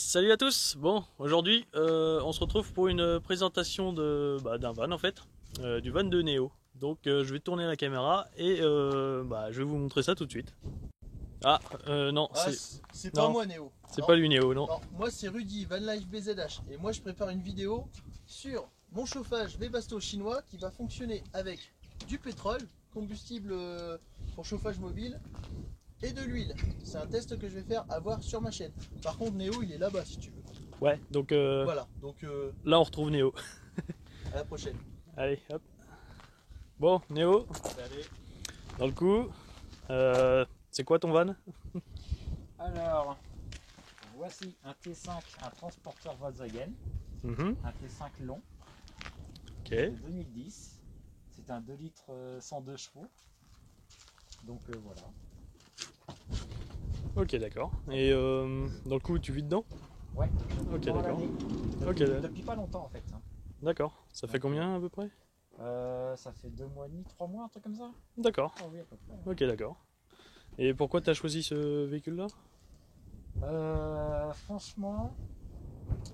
Salut à tous. Bon, aujourd'hui, on se retrouve pour une présentation d'un van en fait, du van de Néo. Donc, je vais tourner la caméra et je vais vous montrer ça tout de suite. Ah, non, Ah, c'est c'est pas non, moi Néo. c'est Non, pas lui Néo, non. non, moi c'est Rudy, Van Life BZH. Et moi je prépare une vidéo sur mon chauffage Webasto chinois qui va fonctionner avec du pétrole, combustible pour chauffage mobile, et de l'huile. C'est un test que je vais faire à voir sur ma chaîne. Par contre Néo il est là-bas si tu veux. Ouais, donc Voilà, donc là on retrouve Néo. à la prochaine. Allez, hop. Bon, Néo, Allez. dans le coup, c'est quoi ton van? Alors, voici un T5, un transporteur Volkswagen, Mhm. un T5 long Ok, de 2010. C'est un 2 litres 102 chevaux. Donc voilà. ok, d'accord. Et dans le coup, tu vis dedans? Ouais, Ok, dans d'accord. l'année. Ok, Depuis pas longtemps en fait. d'accord. Ça fait combien à peu près? Ça fait 2 mois et demi, 3 mois, un truc comme ça. D'accord. Ah oui, à peu près. Ok, d'accord. Et pourquoi tu as choisi ce véhicule-là? Franchement,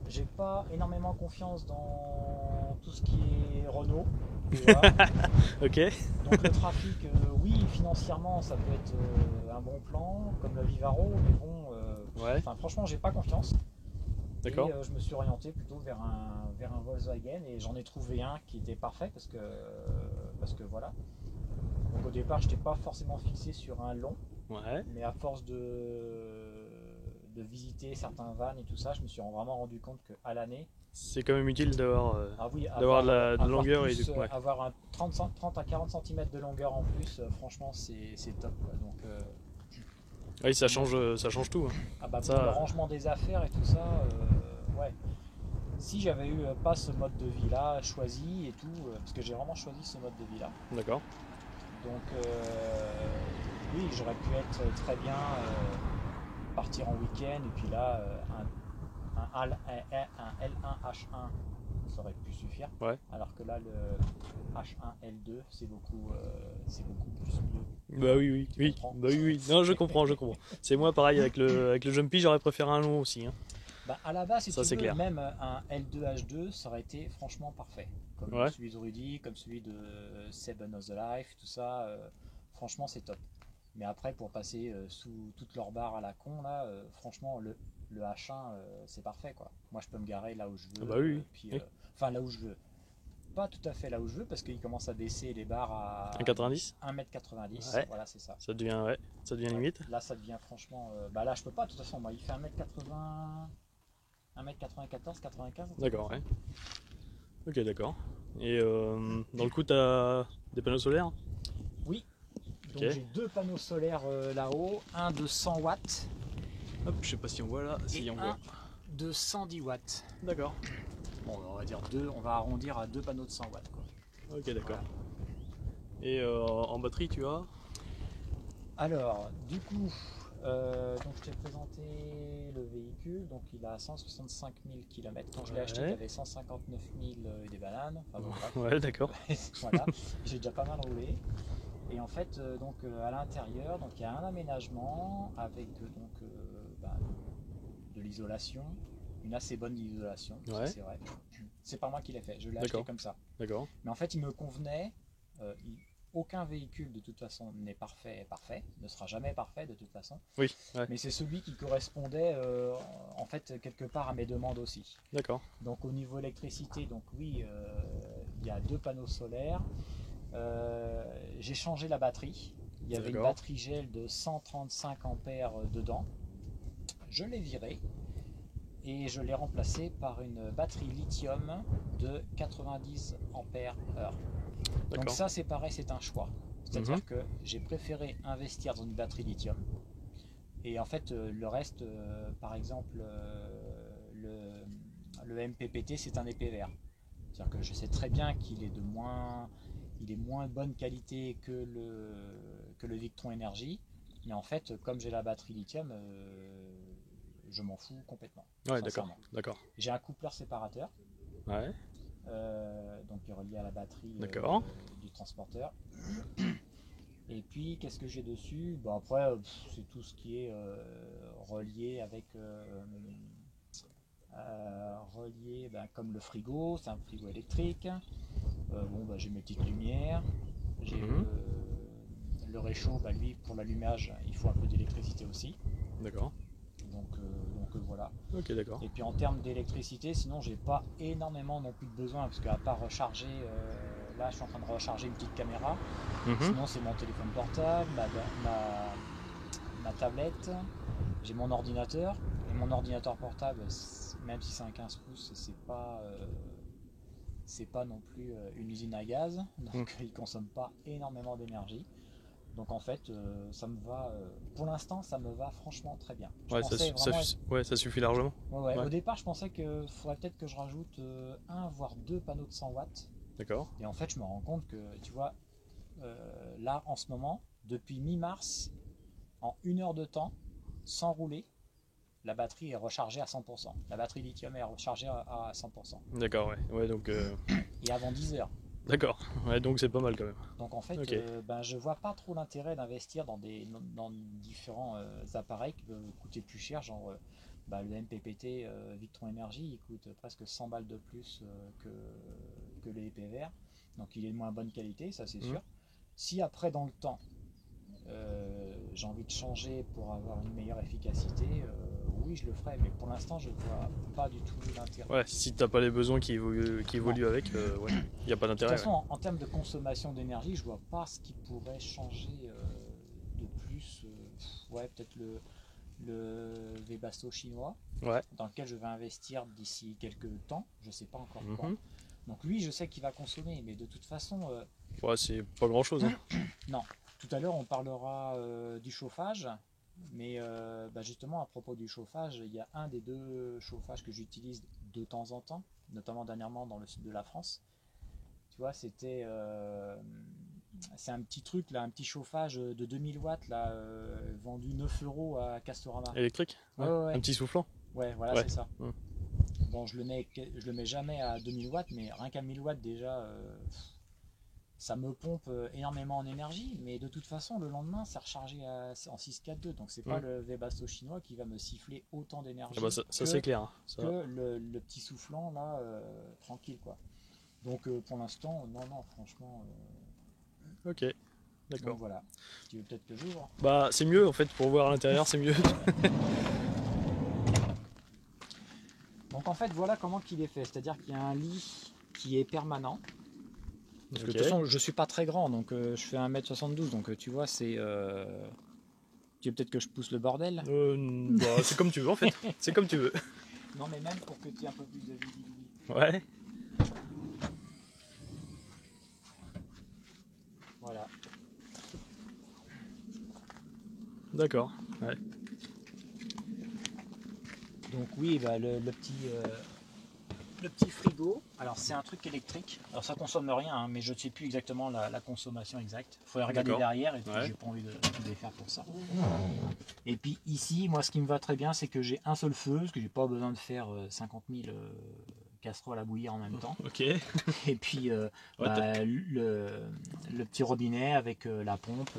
j'ai pas énormément confiance dans tout ce qui est Renault. Déjà. Ok. Donc le trafic, oui, financièrement, ça peut être un bon plan, comme la Vivaro, mais bon, Ouais, franchement, j'ai pas confiance. d'accord. Et je me suis orienté plutôt vers un Volkswagen et j'en ai trouvé un qui était parfait parce que voilà. Donc au départ, je n'étais pas forcément fixé sur un long, Ouais. mais à force de visiter certains vannes et tout ça, je me suis vraiment rendu compte qu'à l'année, C'est quand même utile d'avoir ah oui, d'avoir de la avoir longueur et plus, du ouais. avoir un 30 à 40 cm de longueur en plus, franchement, c'est top, quoi. Donc, Oui, ça change tout, hein. ah bah, pour le Ça, rangement des affaires et tout ça, ouais. Si j'avais eu pas ce mode de vie là choisi et tout, parce que j'ai vraiment choisi ce mode de vie là. d'accord. Donc, oui, j'aurais pu être très bien partir en week-end et puis là, un L1H1 ça aurait pu suffire. Ouais. Alors que là, le H1L2, c'est beaucoup plus mieux. Bah oui, oui, Tu oui. comprends? Bah oui, oui. Non, je comprends, je comprends. C'est moi pareil avec le Jumpy, j'aurais préféré un long aussi, hein. Bah, à la base, si Ça, tu c'est veux, clair. même un L2H2, ça aurait été franchement parfait. Comme Ouais. celui de Rudy, comme celui de Seven of the Life, tout ça, franchement, c'est top. Mais après, pour passer sous toute leur barre à la con, là, franchement, le H1, c'est parfait, quoi. Moi, je peux me garer là où je Ah veux. bah oui, oui. Puis, Oui. enfin, là où je veux. Pas tout à fait là où je veux, parce qu'il commence à baisser les barres à 1,90. 1,90 m. Ouais. Voilà, c'est ça. Ça devient, ouais, ça devient Ouais. limite. Là, ça devient franchement. Bah là, je peux pas, de toute façon. Moi, il fait 1,80 m, 1,94 m, 95 m. D'accord, ouais. Ok, d'accord. Et dans le coup, t'as des panneaux solaires? Oui. Donc Ok. j'ai deux panneaux solaires là-haut, un de 100 watts Hop, je sais pas si on voit là, si et on un voit. de 110 watts. D'accord. Bon, on va dire deux, on va arrondir à deux panneaux de 100 watts, quoi. Ok, d'accord. Voilà. Et en batterie, tu as? Alors, du coup, donc je t'ai présenté le véhicule, donc il a 165 000 km. Quand je l'ai acheté, il Ouais. avait 159 000 et des bananes. Enfin, bon, bref. Ouais, d'accord. Voilà, j'ai déjà pas mal roulé. Et en fait, à l'intérieur, donc il y a un aménagement avec de l'isolation, une assez bonne isolation, Ouais. c'est vrai. C'est pas moi qui l'ai fait, je l'ai acheté D'accord. comme ça. D'accord. Mais en fait, il me convenait. Aucun véhicule de toute façon n'est parfait, ne sera jamais parfait de toute façon. Oui, ouais. Mais c'est celui qui correspondait en fait quelque part à mes demandes aussi. D'accord. Donc au niveau électricité, donc oui, il y a deux panneaux solaires. J'ai changé la batterie. Il y avait une batterie gel de 135 ampères dedans. Je l'ai virée et je l'ai remplacée par une batterie lithium de 90 ampères heure. Donc ça, c'est pareil, c'est un choix. C'est-à-dire que j'ai préféré investir dans une batterie lithium. Et en fait, le reste, par exemple, le MPPT, c'est un épais vert. C'est-à-dire que je sais très bien qu'il est moins bonne qualité que le Victron Energy. Mais en fait, comme j'ai la batterie lithium, je m'en fous complètement. Ouais, d'accord. D'accord. J'ai un coupleur séparateur. Ouais. Donc il est relié à la batterie du transporteur. Et puis qu'est-ce que j'ai dessus? Bon, après c'est tout ce qui est relié avec relié comme le frigo, c'est un frigo électrique. J'ai mes petites lumières. J'ai le réchaud, lui pour l'allumage, il faut un peu d'électricité aussi. D'accord. Donc voilà. Ok, d'accord. Et puis en termes d'électricité, sinon j'ai pas énormément non plus de besoin, parce qu'à part recharger, là je suis en train de recharger une petite caméra. Sinon c'est mon téléphone portable, ma tablette, j'ai mon ordinateur. Et mon ordinateur portable, même si c'est un 15 pouces, c'est pas non plus une usine à gaz, donc il consomme pas énormément d'énergie. Donc en fait, ça me va, pour l'instant, ça me va franchement très bien. Ça suffit largement. Ouais. Au départ, je pensais qu'il faudrait peut-être que je rajoute 1 voire 2 panneaux de 100 watts. D'accord. Et en fait, je me rends compte que, tu vois, là en ce moment, depuis mi-mars, en 1 heure de temps, sans rouler, la batterie est rechargée à 100%. La batterie lithium est rechargée à 100%. D'accord, ouais donc... Et avant 10 heures. D'accord, ouais, donc c'est pas mal quand même. Donc en fait, je vois pas trop l'intérêt d'investir dans différents appareils qui peuvent coûter plus cher, genre le MPPT Victron Energy, il coûte presque 100 balles de plus que les épais verts, donc il est de moins bonne qualité, ça c'est sûr. Si après dans le temps, j'ai envie de changer pour avoir une meilleure efficacité, oui je le ferai, mais pour l'instant je vois pas du tout l'intérêt. Ouais, si t'as pas les besoins qui évoluent avec, il n'y a pas d'intérêt. De toute façon, en termes de consommation d'énergie, je vois pas ce qui pourrait changer de plus. Peut-être le Webasto chinois, dans lequel je vais investir d'ici quelques temps, je sais pas encore quand. Donc lui je sais qu'il va consommer, mais de toute façon... c'est pas grand chose. Non. Tout à l'heure, on parlera du chauffage, mais justement, à propos du chauffage, il y a un des 2 chauffages que j'utilise de temps en temps, notamment dernièrement dans le sud de la France. Tu vois, c'est un petit truc, là, un petit chauffage de 2000 watts, là, vendu 9 € à Castorama. Électrique ? Ouais. Un petit soufflant ? Ouais, voilà, c'est ça. Bon, je le mets jamais à 2000 watts, mais rien qu'à 1000 watts déjà... ça me pompe énormément en énergie, mais de toute façon le lendemain c'est rechargé en 642, donc c'est pas le Webasto chinois qui va me siffler autant d'énergie ça c'est clair. Que le petit soufflant là, tranquille quoi. Donc pour l'instant, non franchement... Ok, d'accord. Donc voilà, tu veux peut-être que j'ouvre ? C'est mieux en fait, pour voir à l'intérieur c'est mieux. Donc en fait voilà comment qu'il est fait, c'est-à-dire qu'il y a un lit qui est permanent. Parce que de toute façon, je suis pas très grand, donc je fais 1m72, donc tu vois, c'est... Tu veux peut-être que je pousse le bordel ? C'est comme tu veux en fait, c'est comme tu veux. Non mais même pour que tu aies un peu plus de visibilité. Ouais. Voilà. D'accord, ouais. Donc oui, le petit frigo, alors c'est un truc électrique, alors ça consomme rien, mais je ne sais plus exactement la consommation exacte. Il faudrait regarder derrière, et puis j'ai pas envie de les faire pour ça. Et puis ici, moi ce qui me va très bien, c'est que j'ai un seul feu, parce que j'ai pas besoin de faire 50 000 casseroles à bouillir en même temps. Ok. Et puis le petit robinet avec la pompe.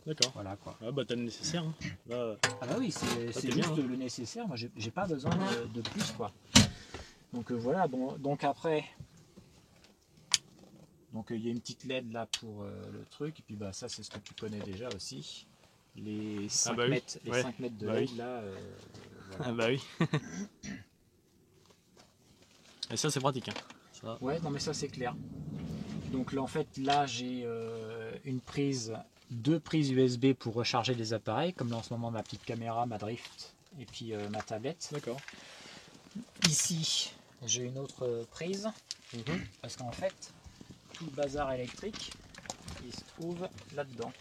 D'accord. Voilà quoi. T'as le nécessaire. Hein. Là, oui, c'est juste bien, le nécessaire. Moi, j'ai pas besoin de plus quoi. Donc voilà. Donc après, il y a une petite LED là pour le truc. Et puis ça, c'est ce que tu connais déjà aussi. Les 5 mètres, les 5 mètres de LED là. Voilà. Oui. Et ça, c'est pratique. Hein. Ça... Ouais, non mais ça c'est clair. Donc là, en fait, j'ai deux prises USB pour recharger les appareils, comme là en ce moment ma petite caméra, ma Drift et puis ma tablette. D'accord. Ici, j'ai une autre prise, parce qu'en fait, tout le bazar électrique, il se trouve là-dedans.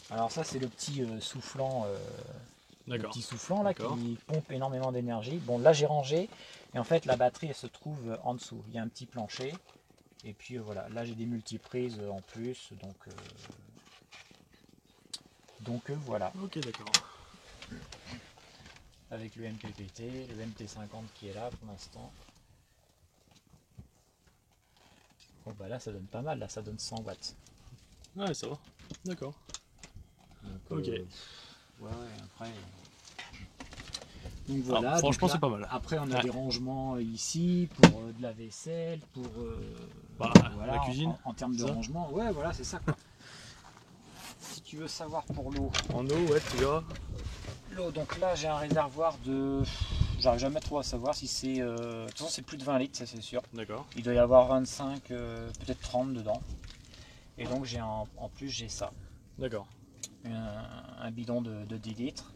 Alors ça, c'est le petit soufflant. Le petit soufflant là qui pompe énormément d'énergie. Bon là j'ai rangé et en fait la batterie elle se trouve en dessous. Il y a un petit plancher et puis voilà, là j'ai des multiprises en plus donc voilà. Ok, d'accord. Avec le MPPT, le MT50 qui est là pour l'instant. Bon là ça donne pas mal, là ça donne 100 watts. Ouais, ça va. D'accord. Donc, ok. Ouais, après. Donc voilà. Alors, franchement, donc là, c'est pas mal. Après, on a Ouais. des rangements ici pour de la vaisselle, pour Bah, voilà, la cuisine. en termes de ça. rangement. Ouais, voilà, c'est ça quoi. Si tu veux savoir pour l'eau, En eau, ouais, tu verras. l'eau, donc là j'ai un réservoir de. J'arrive jamais trop à savoir si c'est. De toute façon, c'est plus de 20 litres, ça c'est sûr. D'accord. Il doit y avoir 25, peut-être 30 dedans. Et donc j'ai en plus j'ai ça. D'accord. Un bidon de 10 litres.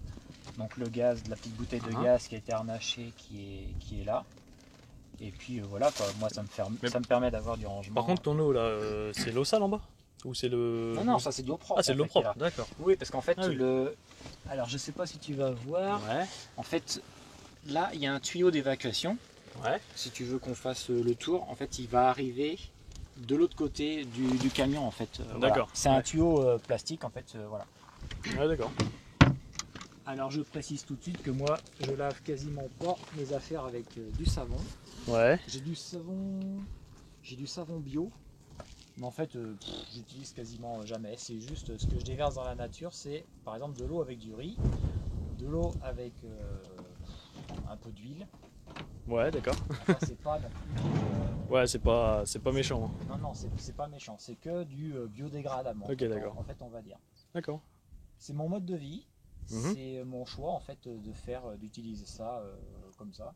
Donc le gaz, la petite bouteille de Ah. gaz qui a été harnachée qui est là. Et puis voilà quoi, moi ça Mais- me permet d'avoir du rangement. Par contre, ton eau là, c'est l'eau sale en bas? Ou c'est le. Non, ça c'est de l'eau propre. Ah, c'est de l'eau en fait, qui est propre, là. d'accord. Oui, parce qu'en fait, Ah oui. alors je sais pas si tu vas voir, Ouais. en fait là il y a un tuyau d'évacuation. Ouais. Si tu veux qu'on fasse le tour, en fait il va arriver de l'autre côté du camion en fait. Voilà. D'accord. C'est un Ouais. tuyau plastique en fait, voilà. Ouais, d'accord. Alors je précise tout de suite que moi je lave quasiment pas mes affaires avec du savon. Ouais. J'ai du savon bio, mais en fait j'utilise quasiment jamais. C'est juste ce que je déverse dans la nature, c'est par exemple de l'eau avec du riz, de l'eau avec un peu d'huile. Ouais, d'accord. Enfin, c'est pas non plus, Ouais, c'est pas méchant. Hein. non, c'est pas méchant, c'est que du biodégradable. Ok, d'accord. En fait, on va dire. D'accord. C'est mon mode de vie, Mhm. c'est mon choix en fait d'utiliser ça comme ça.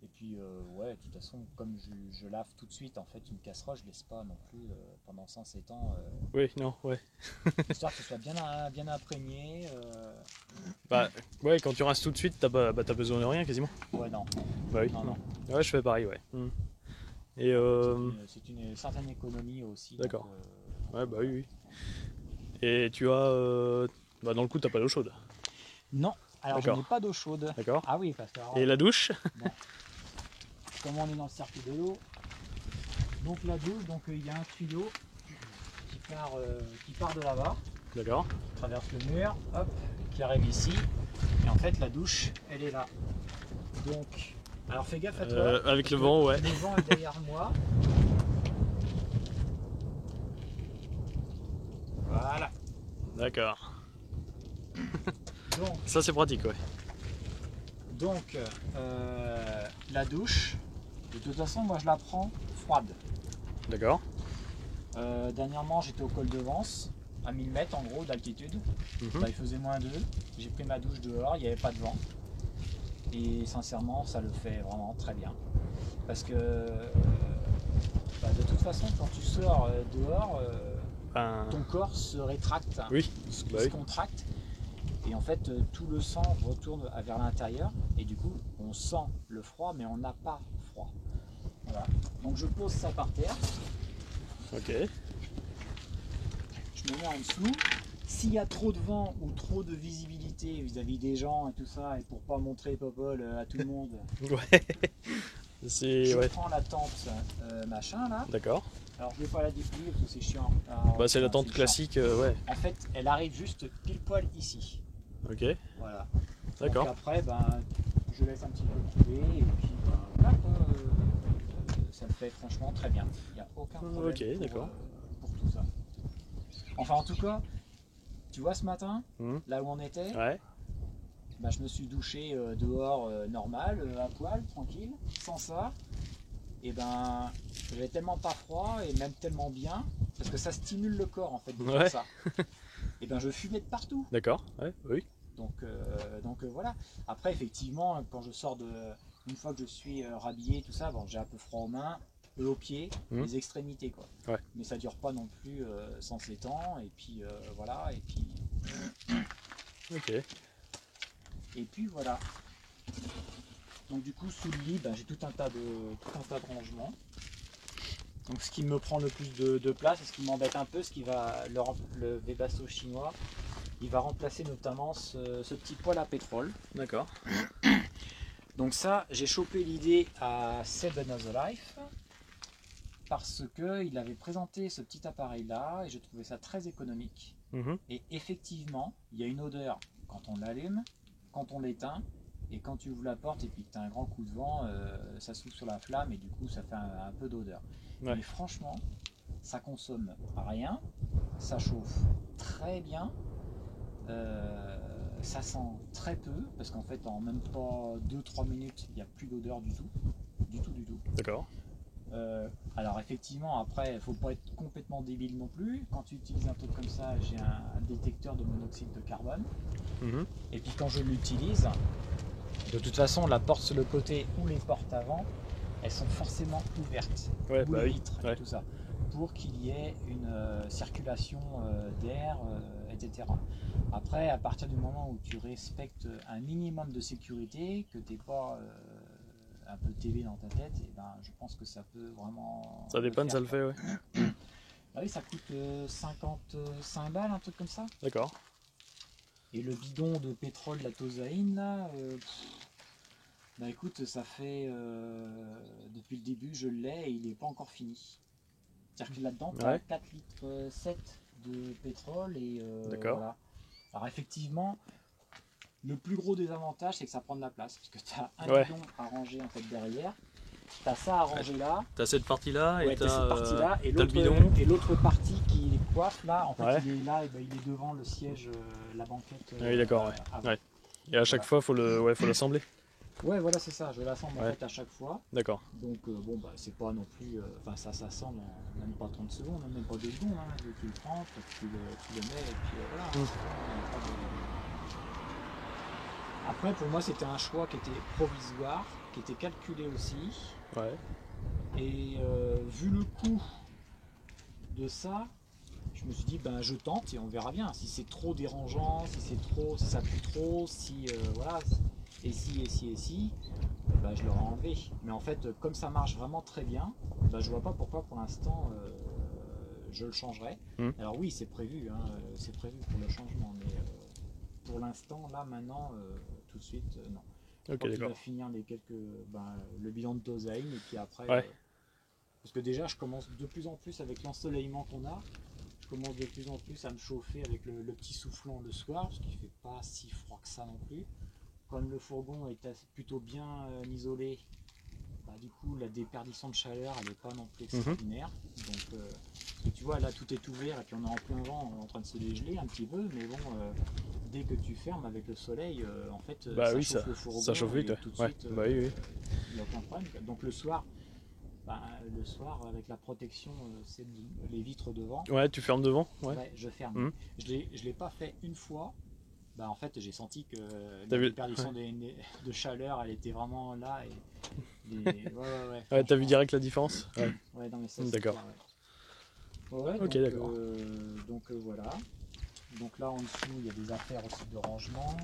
Et puis ouais, de toute façon, comme je lave tout de suite en fait une casserole, je laisse pas non plus pendant 107 ans, Oui, non, ouais. histoire que ce soit bien imprégné. Bah, ouais, quand tu rinces tout de suite, t'as besoin de rien quasiment. Ouais, non, Bah oui. non. Ouais, je fais pareil, ouais. Mhm. Et C'est une certaine économie aussi. D'accord. Donc, ouais, bah oui, oui. Et tu as. Bah, dans le coup, t'as pas d'eau chaude. non, alors je D'accord. n'ai pas d'eau chaude. D'accord. Ah oui, parce que alors, Et la douche? comme on est dans le circuit de l'eau, donc la douche, donc il y a un tuyau qui part de là-bas, D'accord. qui traverse le mur, hop, qui arrive ici, et en fait la douche, elle est là. Donc, alors fais gaffe à toi. Avec parce le que vent, ouais. Le vent est derrière moi. Voilà. D'accord. Donc, Ça, c'est pratique, ouais. la douche, de toute façon, moi je la prends froide. D'accord. Dernièrement, j'étais au col de Vence, à 1000 mètres en gros d'altitude. Mhm. Bah, il faisait -2. J'ai pris ma douche dehors, il n'y avait pas de vent. Et sincèrement, ça le fait vraiment très bien. Parce que de toute façon, quand tu sors dehors, Ben, ton corps se rétracte, oui. se Bah oui. contracte. Et en fait, tout le sang retourne vers l'intérieur. Et du coup, on sent le froid, mais on n'a pas froid. Voilà. Donc je pose ça par terre. Ok. Je me mets en dessous. S'il y a trop de vent ou trop de visibilité vis-à-vis des gens et tout ça, et pour pas montrer Popol à tout le monde, Ouais. C'est. je Ouais. prends la tente machin là. D'accord. Alors je vais pas la déplier parce que c'est chiant. Alors, Bah, c'est la tente chiant. classique, ouais. En fait, elle arrive juste pile poil ici. Ok. Voilà. D'accord. Donc après, je laisse un petit peu couler et puis voilà, quoi, ça me fait franchement très bien. Il n'y a aucun problème Ok, d'accord. pour tout ça. Enfin, en tout cas, tu vois, ce matin, Mhm. là où on était, Ouais. je me suis douché dehors normal, à poil, tranquille, sans ça. Et j'avais tellement pas froid et même tellement bien, parce que ça stimule le corps en fait de Ouais. faire ça. Et je fumais de partout. D'accord. Ouais. Oui. Donc voilà. Après, effectivement, quand je sors une fois que je suis rhabillé, tout ça, j'ai un peu froid aux mains, aux pieds, les extrémités, quoi. Ouais. Mais ça dure pas non plus 107 ans. Et puis voilà. Ok. Et puis voilà. Donc du coup, sous le lit, j'ai tout un tas de rangements. Donc ce qui me prend le plus de place, et ce qui m'embête un peu, le Webasto chinois, il va remplacer notamment ce petit poêle à pétrole. D'accord. Donc ça, j'ai chopé l'idée à Seb Another Life parce qu'il avait présenté ce petit appareil là et j'ai trouvé ça très économique. Mhm. Et effectivement, il y a une odeur quand on l'allume, quand on l'éteint et quand tu ouvres la porte et puis que tu as un grand coup de vent, ça s'ouvre sur la flamme et du coup ça fait un peu d'odeur. Ouais. Mais franchement, ça consomme rien, ça chauffe très bien. ça sent très peu, parce qu'en fait en même pas 2-3 minutes, il n'y a plus d'odeur du tout. Du tout. D'accord. Alors effectivement, après, il ne faut pas être complètement débile non plus. Quand tu utilises un truc comme ça, j'ai un détecteur de monoxyde de carbone. Mhm. Et puis quand je l'utilise, de toute façon, la porte sur le côté ou les portes avant, elles sont forcément ouvertes. Ouais, ou bah les oui. vitres et tout ça. Pour qu'il y ait une circulation d'air, etc. Après, à partir du moment où tu respectes un minimum de sécurité, que tu n'es pas un peu TV dans ta tête, et ben, je pense que ça peut vraiment. Ça dépanne, ça le fait, ouais. Ah oui, ça coûte 55 balles, un truc comme ça. D'accord. Et le bidon de pétrole, la tosaïne, là, bah écoute, ça fait depuis le début, je l'ai et il n'est pas encore fini. C'est-à-dire que là-dedans, tu as 4 litres 7 de pétrole et D'accord. voilà. Alors effectivement, le plus gros désavantage, c'est que ça prend de la place. Parce que tu as un bidon à ranger en fait derrière. Tu as ça à ranger là. Tu as cette partie-là et tu as cette partie-là. Et le bidon. Et l'autre partie qui les coiffe là, en fait, il est là, et ben, il est devant le siège, la banquette. Oui, d'accord, ouais. Et à chaque fois, faut l'assembler. Ouais, voilà, c'est ça. Je l'assemble en fait à chaque fois. D'accord. Donc, bon, bah, c'est pas non plus. Enfin, ça s'assemble en même pas 30 secondes, même pas 2 secondes. Hein. Tu le prends, tu le mets, et puis voilà. Après, pour moi, c'était un choix qui était provisoire, qui était calculé aussi. Ouais. Et vu le coût de ça, je me suis dit, ben, je tente et on verra bien. Si c'est trop dérangeant, si ça pue trop, si voilà. Et si, bah, je l'aurais enlevé. Mais en fait, comme ça marche vraiment très bien, bah, je vois pas pourquoi pour l'instant je le changerais. Alors oui, c'est prévu, hein, c'est prévu pour le changement, mais pour l'instant, là, maintenant, tout de suite, non. Ok, d'accord. Il va finir le bilan de tosaïne et puis après, parce que déjà, je commence de plus en plus avec l'ensoleillement qu'on a. Je commence de plus en plus à me chauffer avec le petit soufflant le soir, parce qu'il fait pas si froid que ça non plus. Comme le fourgon est plutôt bien isolé, bah, du coup la déperdition de chaleur elle n'est pas non plus extraordinaire. Donc et tu vois là tout est ouvert et puis on est en plein vent, on est en train de se dégeler un petit peu, mais bon dès que tu fermes avec le soleil, en fait ça chauffe le fourgon, ça chauffe vite, tout de suite, bah oui. Il n'y a aucun problème. Donc le soir avec la protection, c'est les vitres devant. Ouais, tu fermes devant. Ouais, je ferme. Je l'ai pas fait une fois. Bah en fait j'ai senti que la déperdition de chaleur elle était vraiment là t'as vu direct la différence. Ouais, non mais ça d'accord. Ok, d'accord. Donc voilà. Donc là en dessous il y a des affaires aussi de rangement.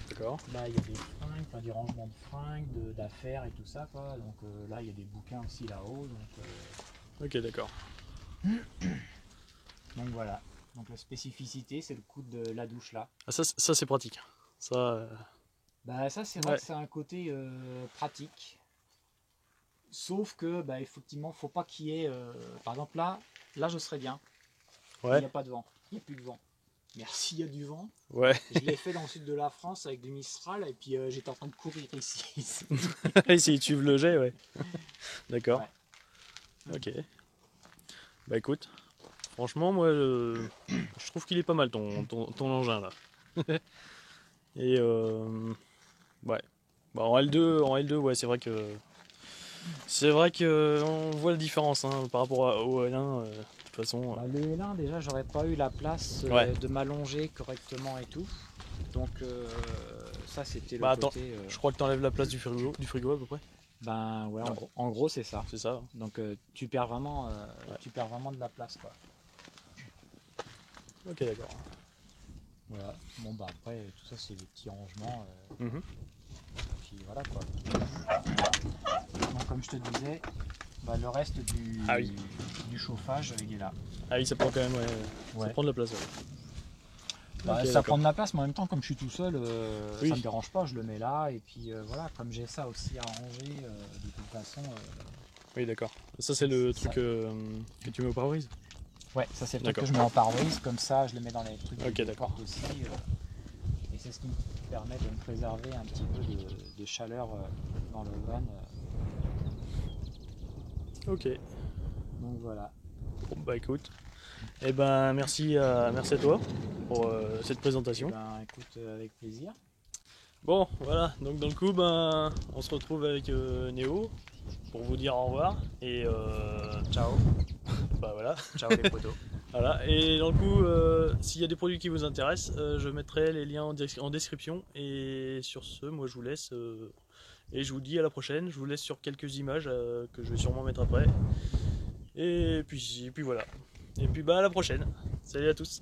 D'accord. Là il y a des fringues, du rangement de fringues, d'affaires et tout ça quoi. Donc là il y a des bouquins aussi là-haut. Ok, d'accord. Donc voilà. Donc la spécificité, c'est le coup de la douche là. Ah, ça c'est pratique. Ça, bah, ça c'est vrai que c'est un côté pratique. Sauf que bah, effectivement, faut pas qu'il y ait. Par exemple là je serais bien. Il n'y a pas de vent. Il n'y a plus de vent. Mais s'il y a du vent, je l'ai fait dans le sud de la France avec du Mistral et puis j'étais en train de courir ici. Ici tu le jet, ouais. D'accord. Ok. Bah écoute. Franchement, moi, je trouve qu'il est pas mal ton engin là. Et ouais. Bah, en L2, ouais, c'est vrai que on voit la différence hein, par rapport au L1. De toute façon. Bah, le L1, déjà, j'aurais pas eu la place de m'allonger correctement et tout. Donc ça, c'était le côté. Je crois que tu enlèves la place du frigo à peu près. Ben ouais, en gros, c'est ça. C'est ça. Donc tu perds vraiment de la place quoi. Ok, d'accord. Voilà. Bon bah après tout ça c'est des petits rangements. Puis voilà quoi. Donc comme je te disais, bah, le reste du chauffage il est là. Ah oui, ça prend quand même ça prend de la place. Bah, ça prend de la place, mais en même temps comme je suis tout seul, ça me dérange pas, je le mets là et puis voilà, comme j'ai ça aussi à ranger de toute façon. Oui d'accord. Ça c'est le truc que tu mets au pare-brise. Ouais, ça c'est le truc que je mets en pare-brise, comme ça je le mets dans les trucs de porte aussi. Et c'est ce qui me permet de me préserver un petit peu de chaleur dans le van. Ok. Donc voilà. Bon bah écoute, Et ben merci à toi pour cette présentation. Écoute, avec plaisir. Bon, voilà, donc dans le coup, on se retrouve avec Néo pour vous dire au revoir et ciao. Voilà. Ciao les potos. Voilà, et dans le coup, s'il y a des produits qui vous intéressent, je mettrai les liens en description. Et sur ce, moi je vous laisse et je vous dis à la prochaine. Je vous laisse sur quelques images que je vais sûrement mettre après. Et puis voilà. Et puis à la prochaine. Salut à tous.